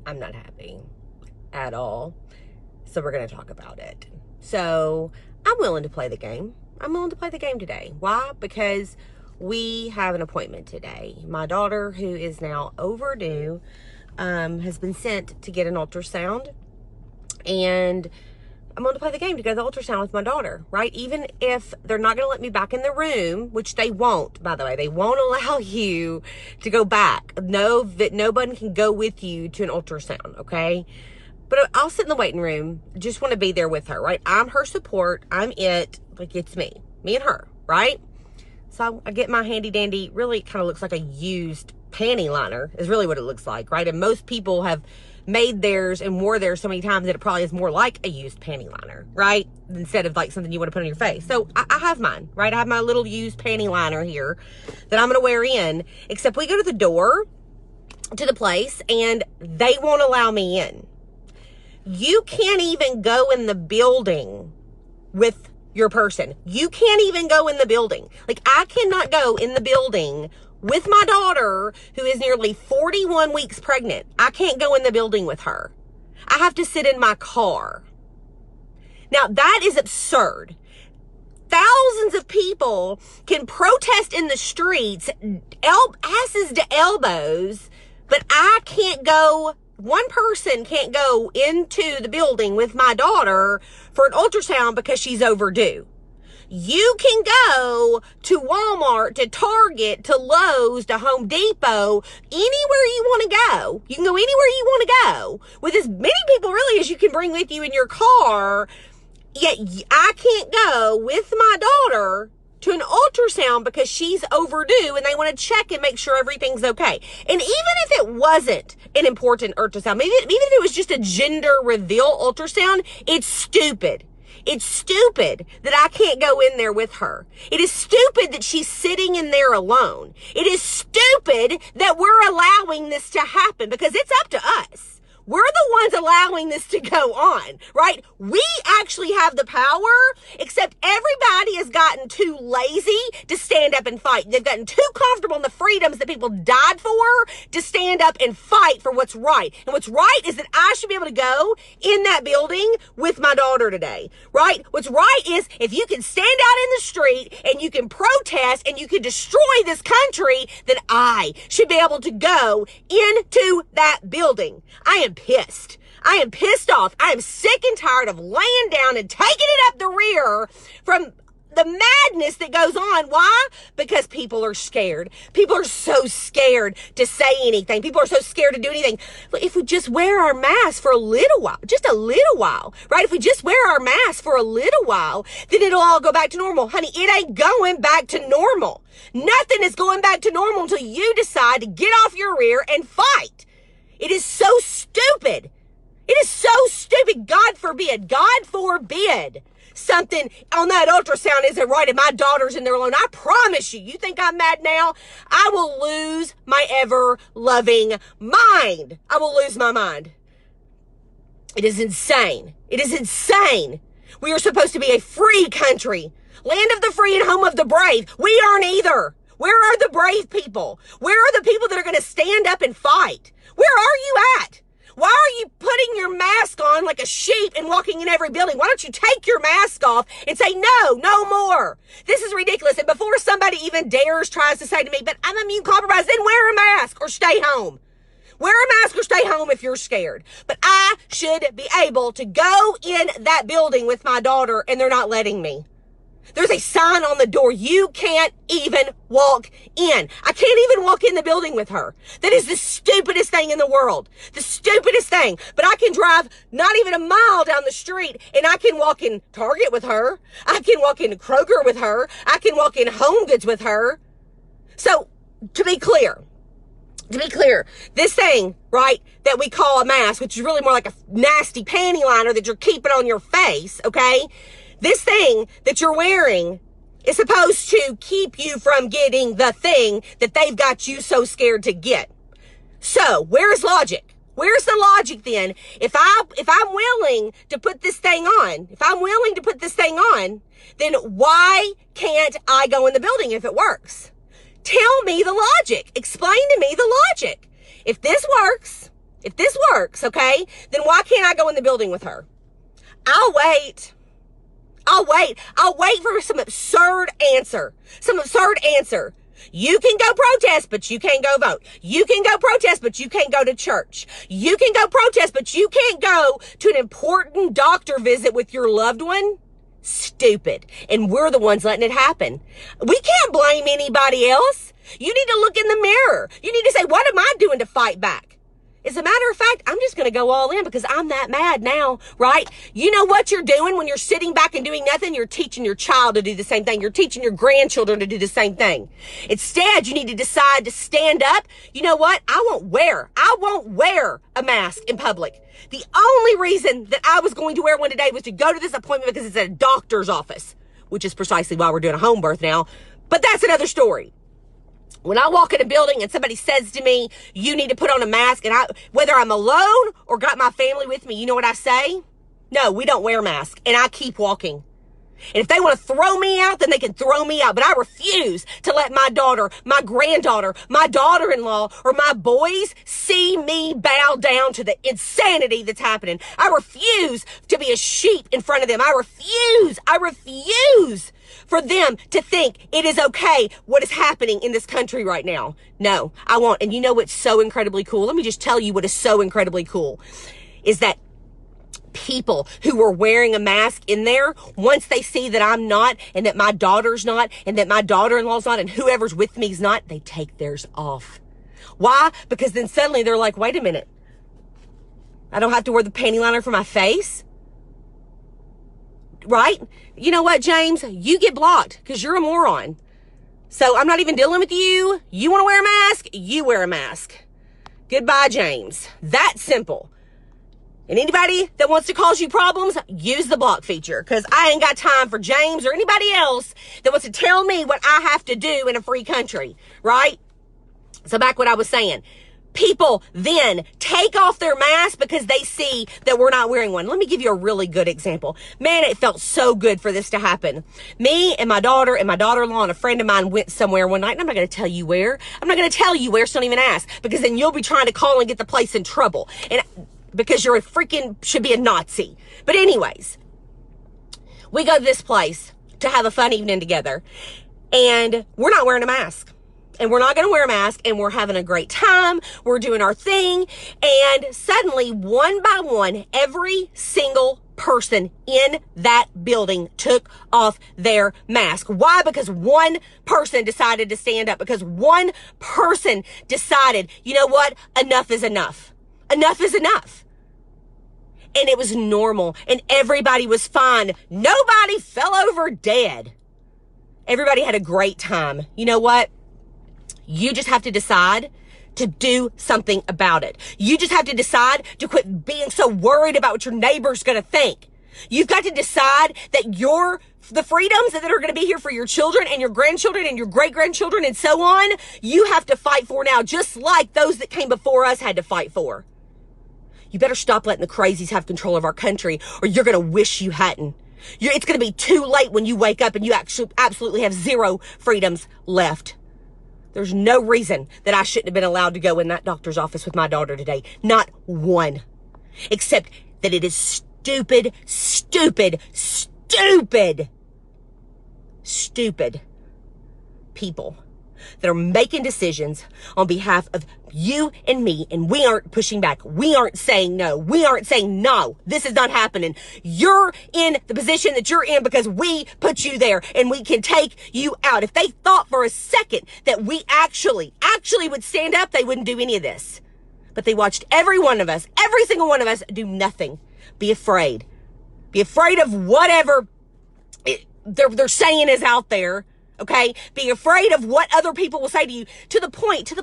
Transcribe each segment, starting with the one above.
I'm not happy at all. So we're going to talk about it. So I'm willing to play the game. I'm willing to play the game today. Why? Because we have an appointment today. My daughter, who is now overdue, has been sent to get an ultrasound. And I'm going to play the game to go to the ultrasound with my daughter, right? Even if they're not going to let me back in the room, which they won't, by the way. They won't allow you to go back. Know that nobody can go with you to an ultrasound, okay? But I'll sit in the waiting room. Just want to be there with her, right? I'm her support. I'm it. Like, it's me and her, right? So I get my handy dandy, really kind of looks like a used panty liner is really what it looks like, right? And most people have made theirs and wore theirs so many times that it probably is more like a used panty liner, right? Instead of like something you want to put on your face. So I have mine, right? I have my little used panty liner here that I'm going to wear in, except we go to the door to the place and they won't allow me in. You can't even go in the building with your person. You can't even go in the building. Like, I cannot go in the building with my daughter, who is nearly 41 weeks pregnant. I can't go in the building with her. I have to sit in my car. Now, that is absurd. Thousands of people can protest in the streets, asses to elbows, but I can't go. One person can't go into the building with my daughter for an ultrasound because she's overdue. You can go to Walmart, to Target, to Lowe's, to Home Depot, anywhere you want to go. You can go anywhere you want to go with as many people really as you can bring with you in your car. Yet I can't go with my daughter to an ultrasound because she's overdue and they want to check and make sure everything's okay. And even if it wasn't an important ultrasound, maybe even if it was just a gender reveal ultrasound, it's stupid. It's stupid that I can't go in there with her. It is stupid that she's sitting in there alone. It is stupid that we're allowing this to happen because it's up to us. We're the ones allowing this to go on, right? We actually have the power, except everybody has gotten too lazy to stand up and fight. They've gotten too comfortable in the freedoms that people died for to stand up and fight for what's right. And what's right is that I should be able to go in that building with my daughter today, right? What's right is if you can stand out in the street and you can protest and you can destroy this country, then I should be able to go into that building. I am pissed. I am pissed off. I am sick and tired of laying down and taking it up the rear from the madness that goes on. Why? Because people are scared. People are so scared to say anything. People are so scared to do anything. But if we just wear our mask for a little while, just a little while, right? If we just wear our mask for a little while, then it'll all go back to normal. Honey, it ain't going back to normal. Nothing is going back to normal until you decide to get off your rear and fight. It is so stupid. It is so stupid. God forbid something on that ultrasound isn't right and my daughter's in there alone. I promise you, you think I'm mad now? I will lose my ever-loving mind. I will lose my mind. It is insane. It is insane. We are supposed to be a free country. Land of the free and home of the brave. We aren't either. Where are the brave people? Where are the people that are going to stand up and fight? Where are you at? Why are you putting your mask on like a sheep and walking in every building? Why don't you take your mask off and say, no more. This is ridiculous. And before somebody even tries to say to me, but I'm immune compromised, then wear a mask or stay home. Wear a mask or stay home if you're scared. But I should be able to go in that building with my daughter and they're not letting me. There's a sign on the door. You can't even walk in. I can't even walk in the building with her. That is the stupidest thing in the world. The stupidest thing. But I can drive not even a mile down the street and I can walk in Target with her. I can walk in Kroger with her. I can walk in Home Goods with her. So, to be clear, this thing, right, that we call a mask, which is really more like a nasty panty liner that you're keeping on your face, okay? This thing that you're wearing is supposed to keep you from getting the thing that they've got you so scared to get. So, where's logic? Where's the logic then? If I'm willing to put this thing on, then why can't I go in the building if it works? Tell me the logic. Explain to me the logic. If this works, If this works, okay, then why can't I go in the building with her? I'll wait. I'll wait. I'll wait for some absurd answer. Some absurd answer. You can go protest, but you can't go vote. You can go protest, but you can't go to church. You can go protest, but you can't go to an important doctor visit with your loved one. Stupid. And we're the ones letting it happen. We can't blame anybody else. You need to look in the mirror. You need to say, what am I doing to fight back? As a matter of fact, I'm just going to go all in because I'm that mad now, right? You know what you're doing when you're sitting back and doing nothing? You're teaching your child to do the same thing. You're teaching your grandchildren to do the same thing. Instead, you need to decide to stand up. You know what? I won't wear a mask in public. The only reason that I was going to wear one today was to go to this appointment because it's at a doctor's office, which is precisely why we're doing a home birth now. But that's another story. When I walk in a building and somebody says to me, you need to put on a mask, and whether I'm alone or got my family with me, you know what I say? No, we don't wear masks, and I keep walking. And if they want to throw me out, then they can throw me out. But I refuse to let my daughter, my granddaughter, my daughter-in-law, or my boys see me bow down to the insanity that's happening. I refuse to be a sheep in front of them. I refuse for them to think it is okay what is happening in this country right now. No, I won't. And you know what's so incredibly cool? Let me just tell you what is so incredibly cool is that people who are wearing a mask in there, once they see that I'm not, and that my daughter's not, and that my daughter-in-law's not, and whoever's with me's not, they take theirs off. Why? Because then suddenly they're like, wait a minute. I don't have to wear the panty liner for my face? Right? You know what, James? You get blocked because you're a moron. So I'm not even dealing with you. You want to wear a mask? You wear a mask. Goodbye, James. That simple. And anybody that wants to cause you problems, use the block feature, because I ain't got time for James or anybody else that wants to tell me what I have to do in a free country, right? So back what I was saying. People then take off their mask because they see that we're not wearing one. Let me give you a really good example. Man, it felt so good for this to happen. Me and my daughter and my daughter-in-law and a friend of mine went somewhere one night, and I'm not going to tell you where. I'm not going to tell you where, so don't even ask, because then you'll be trying to call and get the place in trouble. And because you're should be a Nazi. But anyways, we go to this place to have a fun evening together, and we're not wearing a mask. And we're not going to wear a mask, and we're having a great time. We're doing our thing. And suddenly, one by one, every single person in that building took off their mask. Why? Because one person decided to stand up. Because one person decided, you know what? Enough is enough. Enough is enough. And it was normal. And everybody was fine. Nobody fell over dead. Everybody had a great time. You know what? You just have to decide to do something about it. You just have to decide to quit being so worried about what your neighbor's going to think. You've got to decide that the freedoms that are going to be here for your children and your grandchildren and your great-grandchildren and so on, you have to fight for now, just like those that came before us had to fight for. You better stop letting the crazies have control of our country, or you're going to wish you hadn't. It's going to be too late when you wake up and you actually absolutely have zero freedoms left. There's no reason that I shouldn't have been allowed to go in that doctor's office with my daughter today. Not one. Except that it is stupid people that are making decisions on behalf of you and me, and we aren't pushing back. We aren't saying no. We aren't saying no. This is not happening. You're in the position that you're in because we put you there, and we can take you out. If they thought for a second that we actually would stand up, they wouldn't do any of this. But they watched every single one of us do nothing. Be afraid. Be afraid of whatever they're saying is out there. Okay? Being afraid of what other people will say to you, to the point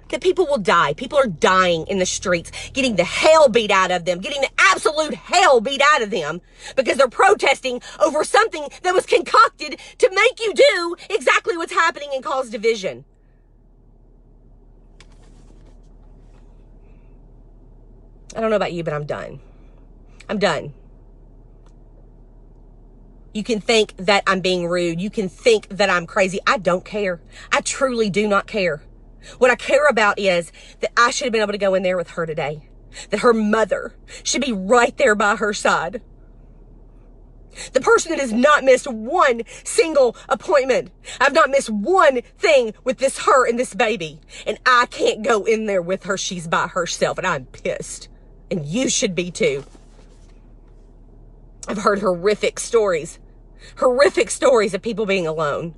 that people will die. People are dying in the streets, getting the hell beat out of them, getting the absolute hell beat out of them because they're protesting over something that was concocted to make you do exactly what's happening and cause division. I don't know about you, but I'm done. I'm done. You can think that I'm being rude. You can think that I'm crazy. I don't care. I truly do not care. What I care about is that I should have been able to go in there with her today. That her mother should be right there by her side. The person that has not missed one single appointment. I've not missed one thing with her and this baby. And I can't go in there with her. She's by herself and I'm pissed. And you should be too. I've heard horrific stories of people being alone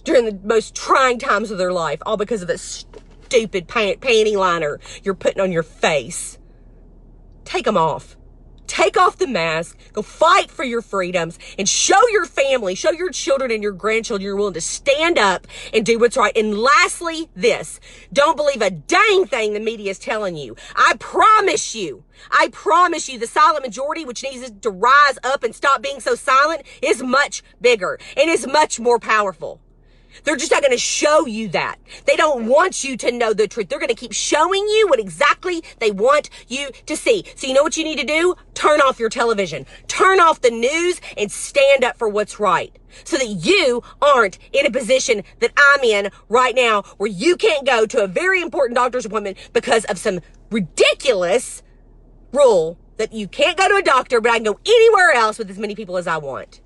during the most trying times of their life, all because of the stupid panty liner you're putting on your face. Take them off. Take off the mask, go fight for your freedoms, and show your family, show your children and your grandchildren you're willing to stand up and do what's right. And lastly, this, don't believe a dang thing the media is telling you. I promise you, the silent majority, which needs to rise up and stop being so silent, is much bigger and is much more powerful. They're just not going to show you that. They don't want you to know the truth. They're going to keep showing you what exactly they want you to see. So you know what you need to do? Turn off your television. Turn off the news and stand up for what's right. So that you aren't in a position that I'm in right now where you can't go to a very important doctor's appointment because of some ridiculous rule that you can't go to a doctor, but I can go anywhere else with as many people as I want.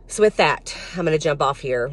So with that, I'm going to jump off here.